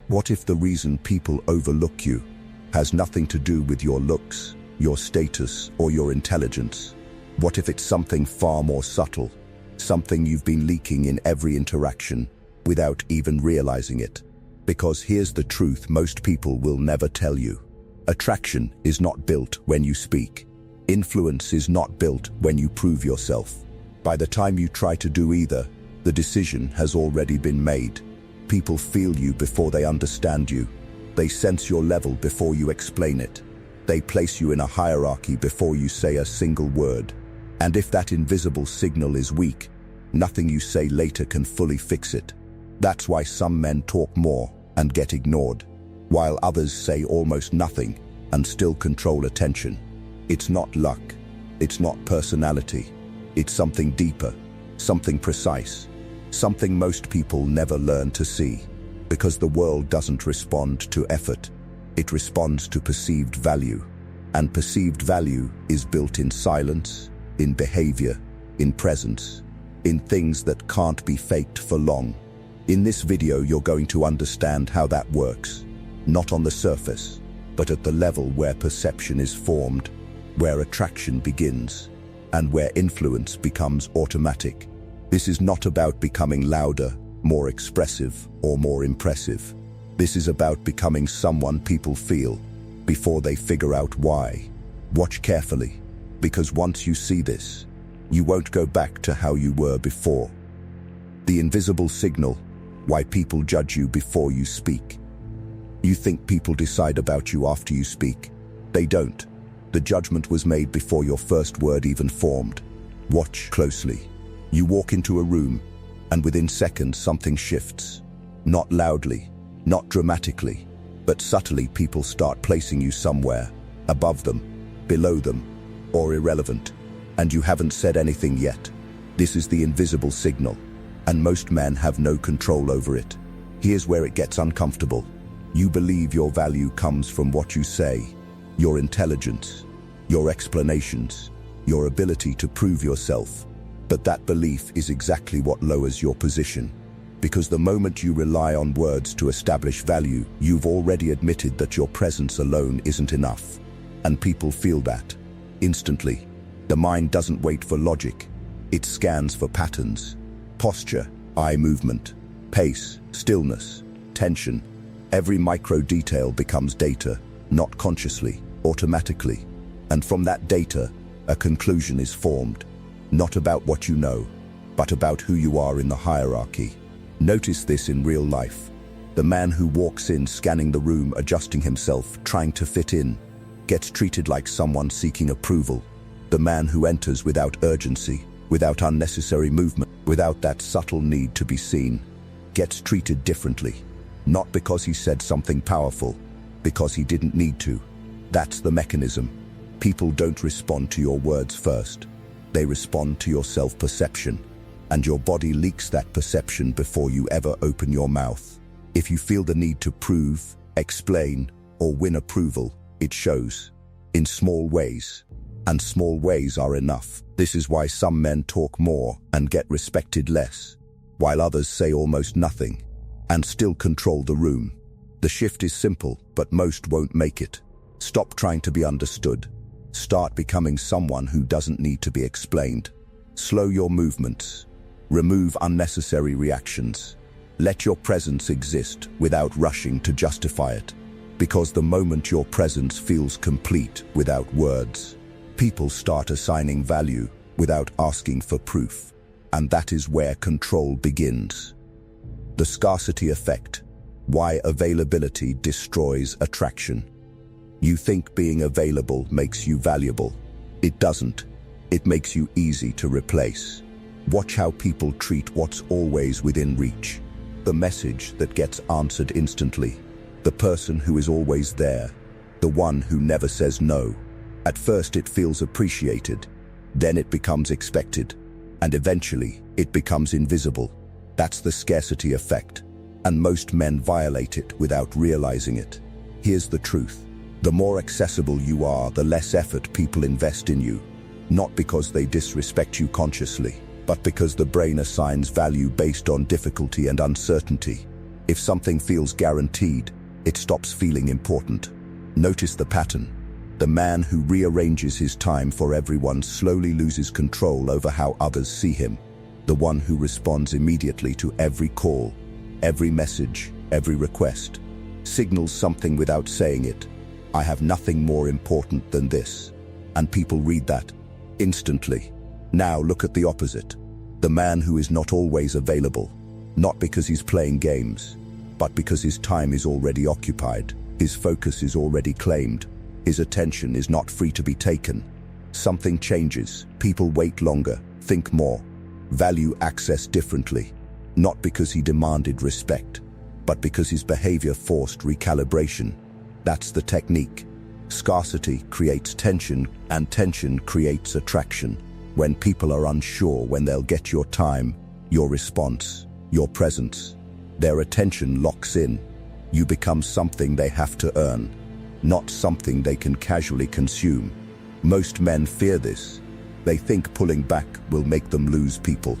What if the reason people overlook you has nothing to do with your looks, your status, or your intelligence? What if it's something far more subtle, something you've been leaking in every interaction without even realizing it? Because here's the truth most people will never tell you. Attraction is not built when you speak. Influence is not built when you prove yourself. By the time you try to do either, the decision has already been made. People feel you before they understand you. They sense your level before you explain it. They place you in a hierarchy before you say a single word. And if that invisible signal is weak, nothing you say later can fully fix it. That's why some men talk more and get ignored, while others say almost nothing and still control attention. It's not luck. It's not personality. It's something deeper, something precise, something most people never learn to see. Because the world doesn't respond to effort, it responds to perceived value. And perceived value is built in silence, in behavior, in presence, in things that can't be faked for long. In this video, you're going to understand how that works, not on the surface, but at the level where perception is formed, where attraction begins, and where influence becomes automatic. This is not about becoming louder, more expressive, or more impressive. This is about becoming someone people feel before they figure out why. Watch carefully, because once you see this, you won't go back to how you were before. The invisible signal, why people judge you before you speak. You think people decide about you after you speak. They don't. The judgment was made before your first word even formed. Watch closely. You walk into a room, and within seconds something shifts. Not loudly, not dramatically, but subtly people start placing you somewhere, above them, below them, or irrelevant. And you haven't said anything yet. This is the invisible signal, and most men have no control over it. Here's where it gets uncomfortable. You believe your value comes from what you say, your intelligence, your explanations, your ability to prove yourself. But that belief is exactly what lowers your position. Because the moment you rely on words to establish value, you've already admitted that your presence alone isn't enough. And people feel that instantly. The mind doesn't wait for logic. It scans for patterns, posture, eye movement, pace, stillness, tension. Every micro detail becomes data, not consciously, automatically. And from that data, a conclusion is formed, not about what you know, but about who you are in the hierarchy. Notice this in real life. The man who walks in scanning the room, adjusting himself, trying to fit in, gets treated like someone seeking approval. The man who enters without urgency, without unnecessary movement, without that subtle need to be seen, gets treated differently. Not because he said something powerful, because he didn't need to. That's the mechanism. People don't respond to your words first. They respond to your self-perception, and your body leaks that perception before you ever open your mouth. If you feel the need to prove, explain, or win approval, it shows in small ways. And small ways are enough. This is why some men talk more and get respected less, while others say almost nothing and still control the room. The shift is simple, but most won't make it. Stop trying to be understood. Start becoming someone who doesn't need to be explained. Slow your movements. Remove unnecessary reactions. Let your presence exist without rushing to justify it. Because the moment your presence feels complete without words, people start assigning value without asking for proof. And that is where control begins. The scarcity effect. Why availability destroys attraction. You think being available makes you valuable. It doesn't. It makes you easy to replace. Watch how people treat what's always within reach. The message that gets answered instantly. The person who is always there. The one who never says no. At first it feels appreciated. Then it becomes expected. And eventually it becomes invisible. That's the scarcity effect. And most men violate it without realizing it. Here's the truth. The more accessible you are, the less effort people invest in you. Not because they disrespect you consciously, but because the brain assigns value based on difficulty and uncertainty. If something feels guaranteed, it stops feeling important. Notice the pattern. The man who rearranges his time for everyone slowly loses control over how others see him. The one who responds immediately to every call, every message, every request, signals something without saying it. I have nothing more important than this. And people read that instantly. Now look at the opposite. The man who is not always available, not because he's playing games, but because his time is already occupied, his focus is already claimed, his attention is not free to be taken. Something changes. People wait longer, think more, value access differently, not because he demanded respect, but because his behavior forced recalibration. That's the technique. Scarcity creates tension, and tension creates attraction. When people are unsure when they'll get your time, your response, your presence, their attention locks in. You become something they have to earn, not something they can casually consume. Most men fear this. They think pulling back will make them lose people.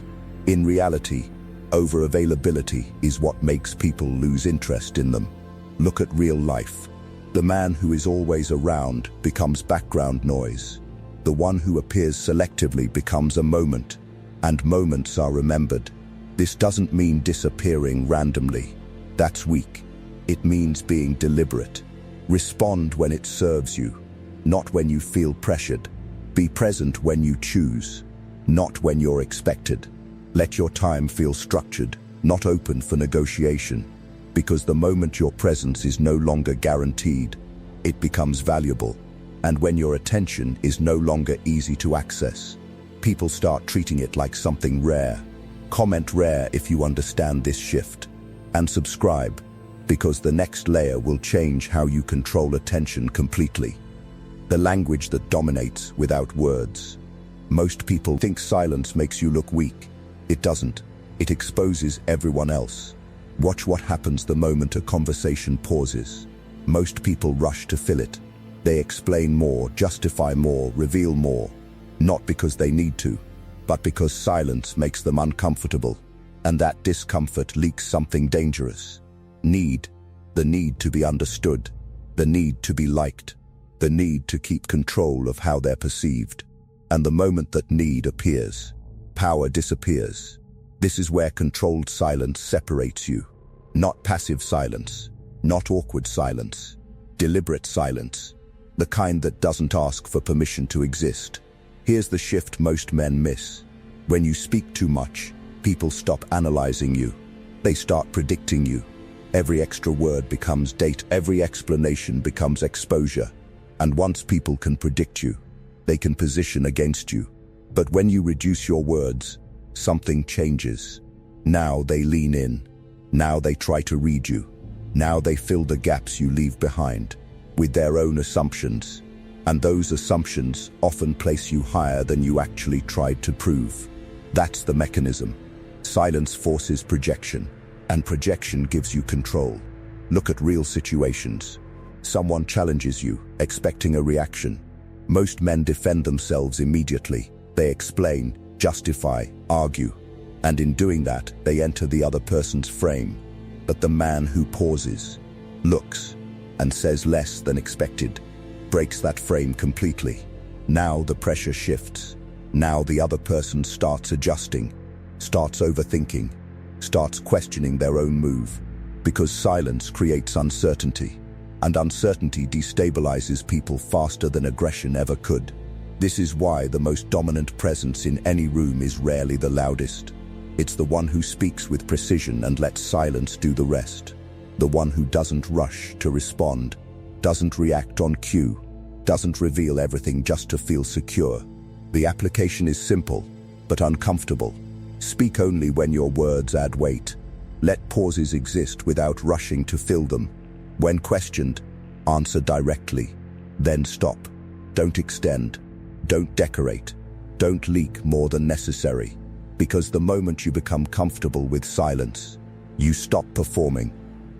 In reality, over-availability is what makes people lose interest in them. Look at real life. The man who is always around becomes background noise. The one who appears selectively becomes a moment, and moments are remembered. This doesn't mean disappearing randomly. That's weak. It means being deliberate. Respond when it serves you, not when you feel pressured. Be present when you choose, not when you're expected. Let your time feel structured, not open for negotiation. Because the moment your presence is no longer guaranteed, it becomes valuable. And when your attention is no longer easy to access, people start treating it like something rare. Comment rare if you understand this shift. And subscribe, because the next layer will change how you control attention completely. The language that dominates without words. Most people think silence makes you look weak. It doesn't. It exposes everyone else. Watch what happens the moment a conversation pauses. Most people rush to fill it. They explain more, justify more, reveal more. Not because they need to, but because silence makes them uncomfortable. And that discomfort leaks something dangerous. Need. The need to be understood. The need to be liked. The need to keep control of how they're perceived. And the moment that need appears, power disappears. This is where controlled silence separates you. Not passive silence, not awkward silence, deliberate silence, the kind that doesn't ask for permission to exist. Here's the shift most men miss. When you speak too much, people stop analyzing you. They start predicting you. Every extra word becomes data, every explanation becomes exposure. And once people can predict you, they can position against you. But when you reduce your words, something changes. Now they lean in. Now they try to read you. Now they fill the gaps you leave behind with their own assumptions. And those assumptions often place you higher than you actually tried to prove. That's the mechanism. Silence forces projection, and projection gives you control. Look at real situations. Someone challenges you, expecting a reaction. Most men defend themselves immediately. They explain, justify, argue. And in doing that, they enter the other person's frame. But the man who pauses, looks, and says less than expected, breaks that frame completely. Now the pressure shifts. Now the other person starts adjusting, starts overthinking, starts questioning their own move. Because silence creates uncertainty, and uncertainty destabilizes people faster than aggression ever could. This is why the most dominant presence in any room is rarely the loudest. It's the one who speaks with precision and lets silence do the rest. The one who doesn't rush to respond, doesn't react on cue, doesn't reveal everything just to feel secure. The application is simple, but uncomfortable. Speak only when your words add weight. Let pauses exist without rushing to fill them. When questioned, answer directly. Then stop. Don't extend. Don't decorate. Don't leak more than necessary. Because the moment you become comfortable with silence, you stop performing.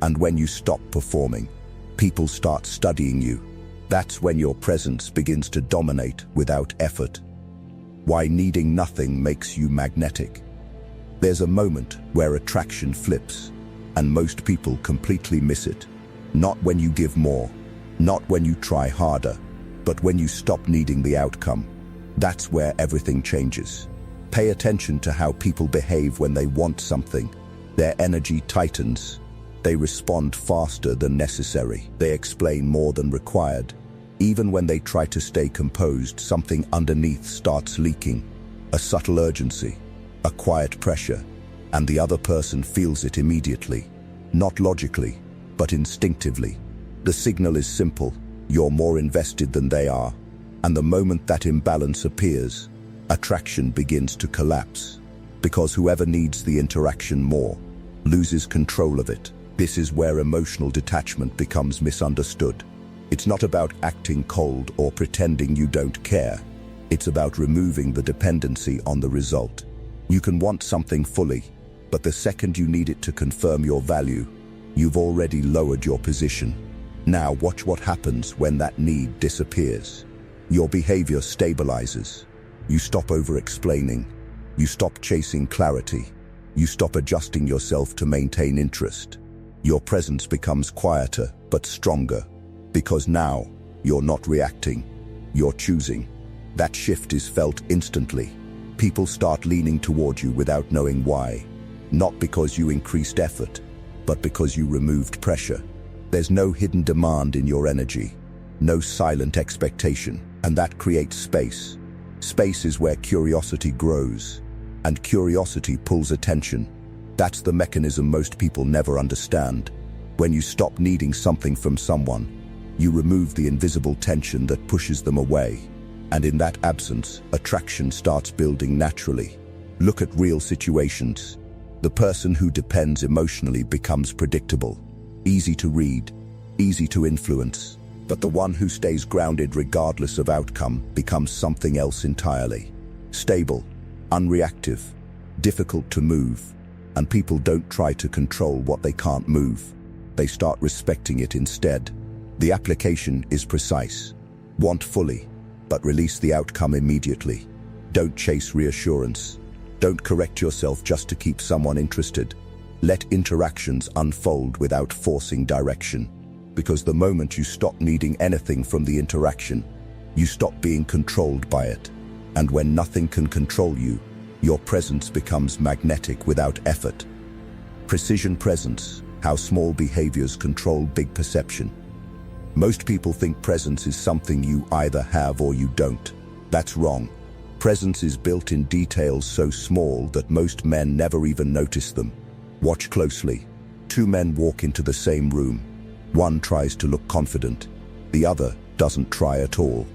And when you stop performing, people start studying you. That's when your presence begins to dominate without effort. Why needing nothing makes you magnetic. There's a moment where attraction flips, and most people completely miss it. Not when you give more, not when you try harder, but when you stop needing the outcome. That's where everything changes. Pay attention to how people behave when they want something. Their energy tightens. They respond faster than necessary. They explain more than required. Even when they try to stay composed, something underneath starts leaking. A subtle urgency, a quiet pressure, and the other person feels it immediately. Not logically, but instinctively. The signal is simple. You're more invested than they are. And the moment that imbalance appears, attraction begins to collapse. Because whoever needs the interaction more loses control of it. This is where emotional detachment becomes misunderstood. It's not about acting cold or pretending you don't care. It's about removing the dependency on the result. You can want something fully, but the second you need it to confirm your value, you've already lowered your position. Now watch what happens when that need disappears. Your behavior stabilizes. You stop over-explaining. You stop chasing clarity. You stop adjusting yourself to maintain interest. Your presence becomes quieter but stronger, because now you're not reacting, you're choosing. That shift is felt instantly. People start leaning toward you without knowing why. Not because you increased effort, but because you removed pressure. There's no hidden demand in your energy, no silent expectation, and that creates space. Space is where curiosity grows, and curiosity pulls attention. That's the mechanism most people never understand. When you stop needing something from someone, you remove the invisible tension that pushes them away. And in that absence, attraction starts building naturally. Look at real situations. The person who depends emotionally becomes predictable, easy to read, easy to influence. But the one who stays grounded regardless of outcome becomes something else entirely. Stable, unreactive, difficult to move. And people don't try to control what they can't move. They start respecting it instead. The application is precise. Want fully, but release the outcome immediately. Don't chase reassurance. Don't correct yourself just to keep someone interested. Let interactions unfold without forcing direction. Because the moment you stop needing anything from the interaction, you stop being controlled by it. And when nothing can control you, your presence becomes magnetic without effort. Precision presence, how small behaviors control big perception. Most people think presence is something you either have or you don't. That's wrong. Presence is built in details so small that most men never even notice them. Watch closely. Two men walk into the same room. One tries to look confident. The other doesn't try at all.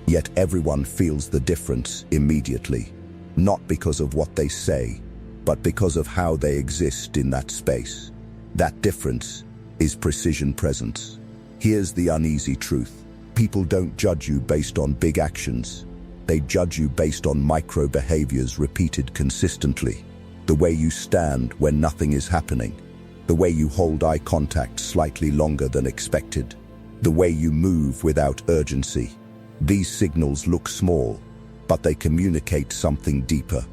Yet everyone feels the difference immediately. Not because of what they say, but because of how they exist in that space. That difference is precision presence. Here's the uneasy truth. People don't judge you based on big actions. They judge you based on micro behaviors repeated consistently. The way you stand when nothing is happening. The way you hold eye contact slightly longer than expected. The way you move without urgency. These signals look small, but they communicate something deeper.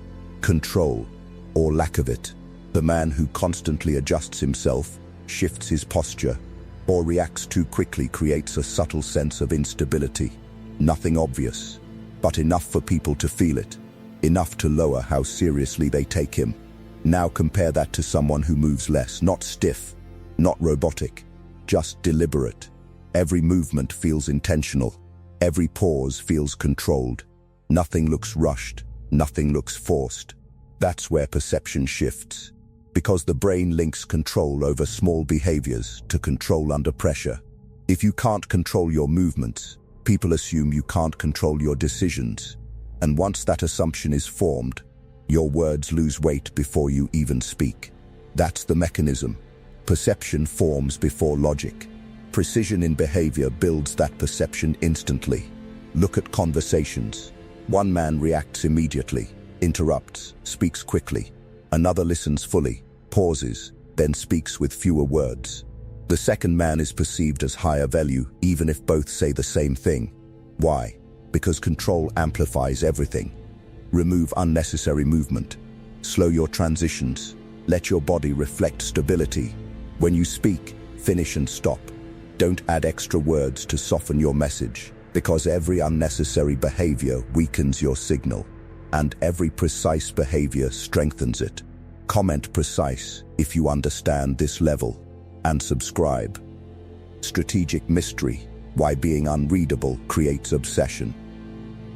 Control, or lack of it. The man who constantly adjusts himself, shifts his posture, or reacts too quickly creates a subtle sense of instability. Nothing obvious, but enough for people to feel it. Enough to lower how seriously they take him. Now compare that to someone who moves less, not stiff, not robotic, just deliberate. Every movement feels intentional. Every pause feels controlled. Nothing looks rushed. Nothing looks forced. That's where perception shifts. Because the brain links control over small behaviors to control under pressure. If you can't control your movements, people assume you can't control your decisions. And once that assumption is formed, your words lose weight before you even speak. That's the mechanism. Perception forms before logic. Precision in behavior builds that perception instantly. Look at conversations. One man reacts immediately, interrupts, speaks quickly. Another listens fully, pauses, then speaks with fewer words. The second man is perceived as higher value, even if both say the same thing. Why? Because control amplifies everything. Remove unnecessary movement. Slow your transitions. Let your body reflect stability. When you speak, finish and stop. Don't add extra words to soften your message, because every unnecessary behavior weakens your signal, and every precise behavior strengthens it. Comment precise if you understand this level, and subscribe. Strategic mystery: why being unreadable creates obsession.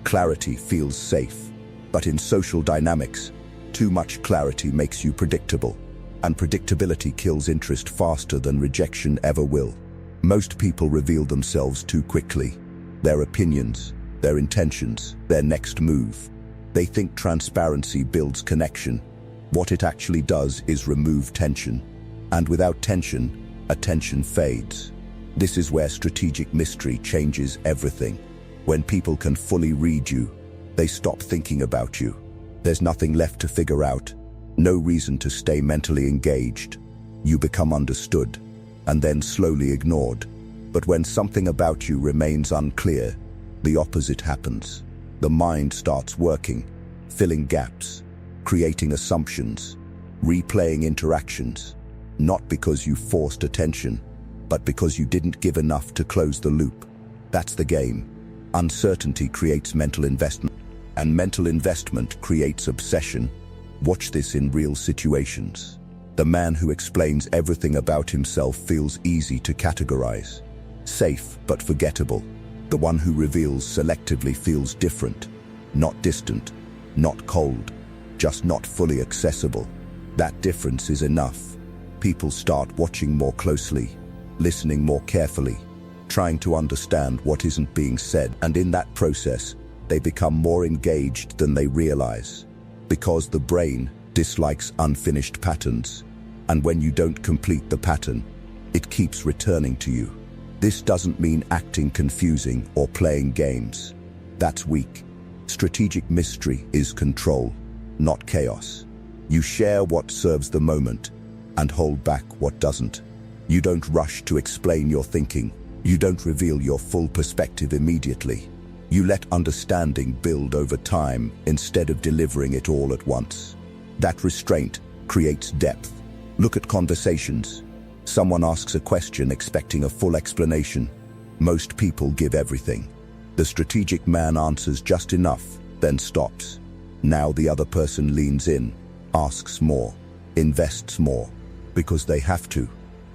Clarity feels safe, but in social dynamics, too much clarity makes you predictable, and predictability kills interest faster than rejection ever will. Most people reveal themselves too quickly. Their opinions, their intentions, their next move. They think transparency builds connection. What it actually does is remove tension. And without tension, attention fades. This is where strategic mystery changes everything. When people can fully read you, they stop thinking about you. There's nothing left to figure out. No reason to stay mentally engaged. You become understood, and then slowly ignored. But when something about you remains unclear, the opposite happens. The mind starts working, filling gaps, creating assumptions, replaying interactions, not because you forced attention, but because you didn't give enough to close the loop. That's the game. Uncertainty creates mental investment, and mental investment creates obsession. Watch this in real situations. The man who explains everything about himself feels easy to categorize. Safe but forgettable. The one who reveals selectively feels different. Not distant, not cold, just not fully accessible. That difference is enough. People start watching more closely, listening more carefully, trying to understand what isn't being said, and in that process, they become more engaged than they realize. Because the brain dislikes unfinished patterns, and when you don't complete the pattern, it keeps returning to you. This doesn't mean acting confusing or playing games. That's weak. Strategic mystery is control, not chaos. You share what serves the moment and hold back what doesn't. You don't rush to explain your thinking. You don't reveal your full perspective immediately. You let understanding build over time instead of delivering it all at once. That restraint creates depth. Look at conversations. Someone asks a question expecting a full explanation. Most people give everything. The strategic man answers just enough, then stops. Now the other person leans in, asks more, invests more, because they have to.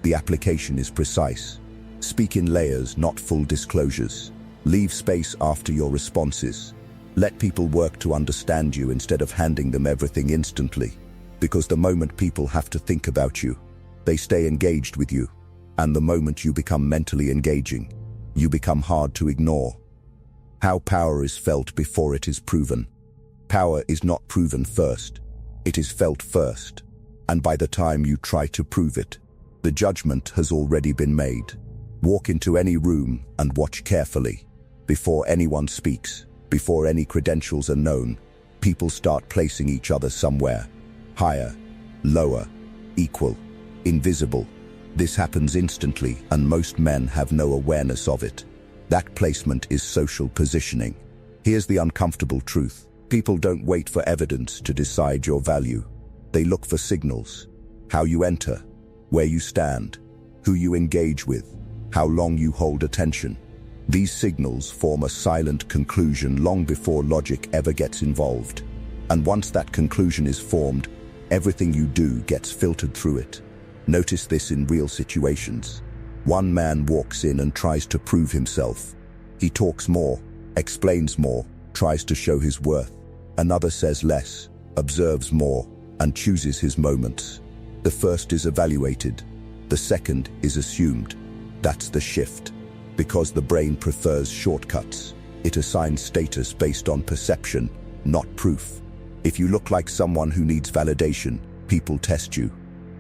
The application is precise. Speak in layers, not full disclosures. Leave space after your responses. Let people work to understand you instead of handing them everything instantly. Because the moment people have to think about you, they stay engaged with you. And the moment you become mentally engaging, you become hard to ignore. How power is felt before it is proven. Power is not proven first. It is felt first. And by the time you try to prove it, the judgment has already been made. Walk into any room and watch carefully. Before anyone speaks, before any credentials are known, people start placing each other somewhere. Higher, lower, equal, invisible. This happens instantly, and most men have no awareness of it. That placement is social positioning. Here's the uncomfortable truth. People don't wait for evidence to decide your value. They look for signals. How you enter, where you stand, who you engage with, how long you hold attention. These signals form a silent conclusion long before logic ever gets involved. And once that conclusion is formed, everything you do gets filtered through it. Notice this in real situations. One man walks in and tries to prove himself. He talks more, explains more, tries to show his worth. Another says less, observes more, and chooses his moments. The first is evaluated. The second is assumed. That's the shift. Because the brain prefers shortcuts, it assigns status based on perception, not proof. If you look like someone who needs validation, people test you.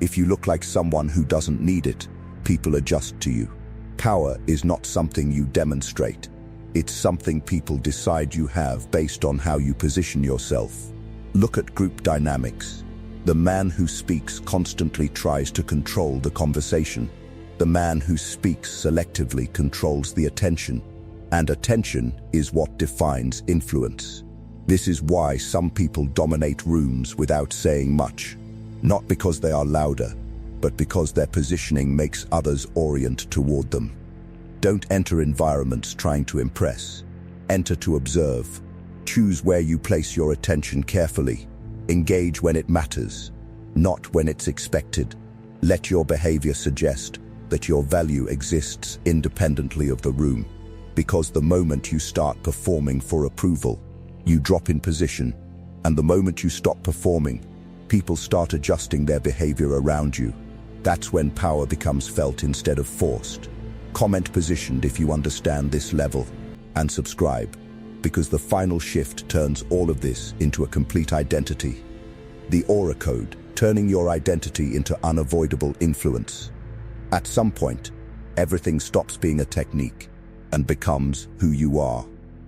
If you look like someone who doesn't need it, people adjust to you. Power is not something you demonstrate. It's something people decide you have based on how you position yourself. Look at group dynamics. The man who speaks constantly tries to control the conversation. The man who speaks selectively controls the attention, and attention is what defines influence. This is why some people dominate rooms without saying much. Not because they are louder, but because their positioning makes others orient toward them. Don't enter environments trying to impress. Enter to observe. Choose where you place your attention carefully. Engage when it matters, not when it's expected. Let your behavior suggest that your value exists independently of the room, because the moment you start performing for approval, you drop in position, and the moment you stop performing, people start adjusting their behavior around you. That's when power becomes felt instead of forced. Comment positioned if you understand this level, and subscribe, because the final shift turns all of this into a complete identity. The aura code, turning your identity into unavoidable influence. At some point, everything stops being a technique and becomes who you are.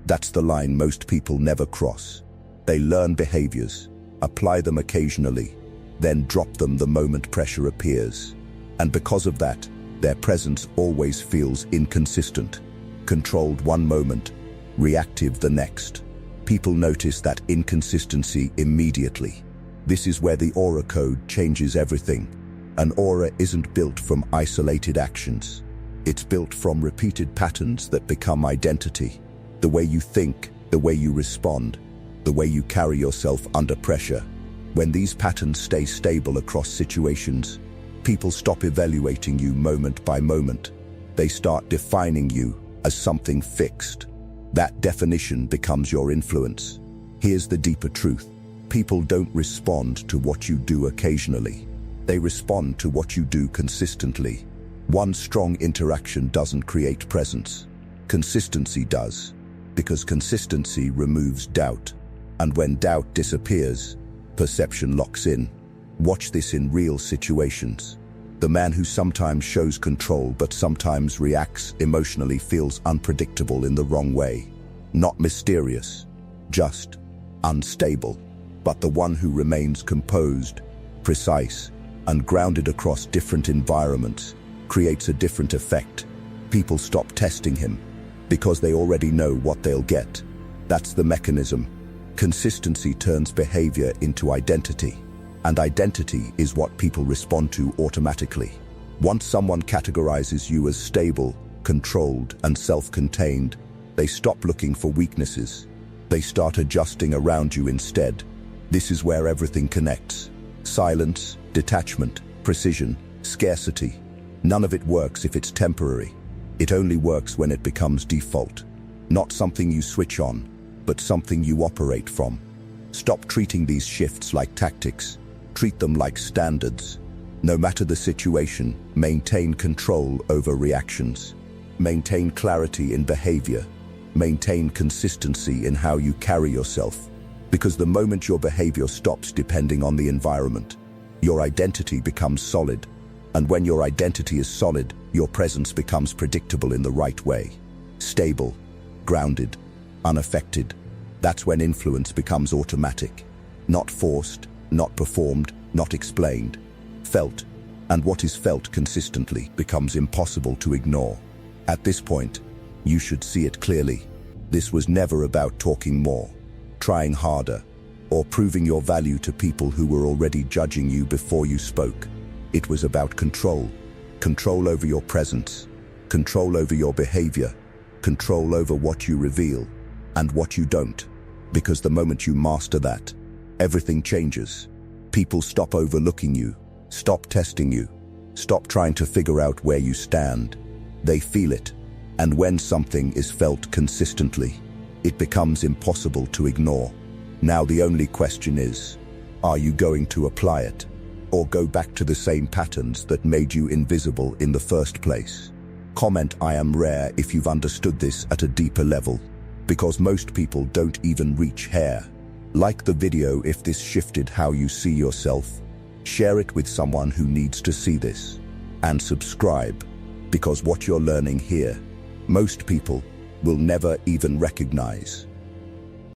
That's the line most people never cross. They learn behaviors, apply them occasionally, then drop them the moment pressure appears. And because of that, their presence always feels inconsistent, controlled one moment, reactive the next. People notice that inconsistency immediately. This is where the aura code changes everything. An aura isn't built from isolated actions. It's built from repeated patterns that become identity. The way you think, the way you respond, the way you carry yourself under pressure. When these patterns stay stable across situations, people stop evaluating you moment by moment. They start defining you as something fixed. That definition becomes your influence. Here's the deeper truth. People don't respond to what you do occasionally. They respond to what you do consistently. One strong interaction doesn't create presence. Consistency does, because consistency removes doubt. And when doubt disappears, perception locks in. Watch this in real situations. The man who sometimes shows control but sometimes reacts emotionally feels unpredictable in the wrong way. Not mysterious, just unstable. But the one who remains composed, precise, and grounded across different environments creates a different effect. People stop testing him because they already know what they'll get. That's the mechanism. Consistency turns behavior into identity, and identity is what people respond to automatically. Once someone categorizes you as stable, controlled, and self-contained, they stop looking for weaknesses. They start adjusting around you instead. This is where everything connects. Silence, detachment, precision, scarcity. None of it works if it's temporary. It only works when it becomes default. Not something you switch on, but something you operate from. Stop treating these shifts like tactics. Treat them like standards. No matter the situation, maintain control over reactions. Maintain clarity in behavior. Maintain consistency in how you carry yourself. Because the moment your behavior stops depending on the environment, your identity becomes solid. And when your identity is solid, your presence becomes predictable in the right way. Stable, grounded, unaffected. That's when influence becomes automatic. Not forced, not performed, not explained. Felt. And what is felt consistently becomes impossible to ignore. At this point, you should see it clearly. This was never about talking more, trying harder, or proving your value to people who were already judging you before you spoke. It was about control. Control over your presence, control over your behavior, control over what you reveal and what you don't. Because the moment you master that, everything changes. People stop overlooking you, stop testing you, stop trying to figure out where you stand. They feel it. And when something is felt consistently, it becomes impossible to ignore. Now the only question is, are you going to apply it? Or go back to the same patterns that made you invisible in the first place? Comment "I am rare" if you've understood this at a deeper level, because most people don't even reach here. Like the video if this shifted how you see yourself. Share it with someone who needs to see this. And subscribe, because what you're learning here, most people will never even recognize.